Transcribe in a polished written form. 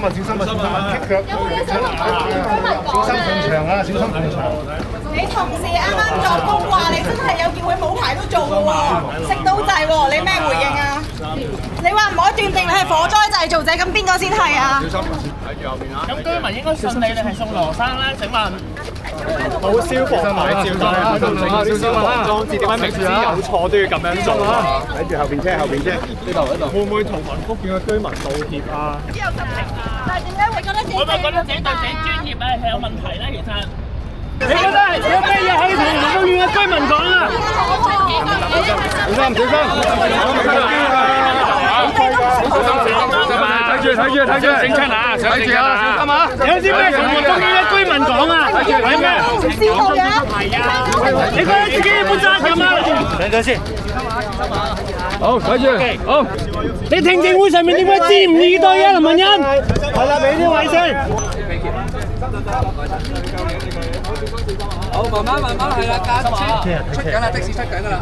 啊，小心啊，小心啊，踢腳，小心碰牆啊，小心碰牆。你同事啱啱作供話你真係有叫佢冇牌都做嘅喎，食刀掣喎，你咩回應啊？你話唔可以斷定你係火災製造者，咁邊個先係啊？小心，睇住後邊啊！咁居民應該信你哋係送羅生咧？請問冇消防牌照嘅，冇消防裝置，點解明知有錯都要咁樣做啊？睇住後邊車，後邊車，呢度。會唔會同民福建嘅居民道歉啊？但係點解會覺得自己我咪覺得自己對自己專業係有問題咧？其實你覺得有咩嘢可以同民福縣嘅居民講啊？小心，睇住，整親啊！睇住啊，小心啊！有啲咩同民福縣嘅居民講啊？係咩？知道嘅？你覺得自己有冇責任啊？等陣先。好，睇住，好。你聽證會上面點解支吾以對啊，林文欣？係啦，俾啲位先。好，慢慢係啦，加速出緊啦，的士出緊啦。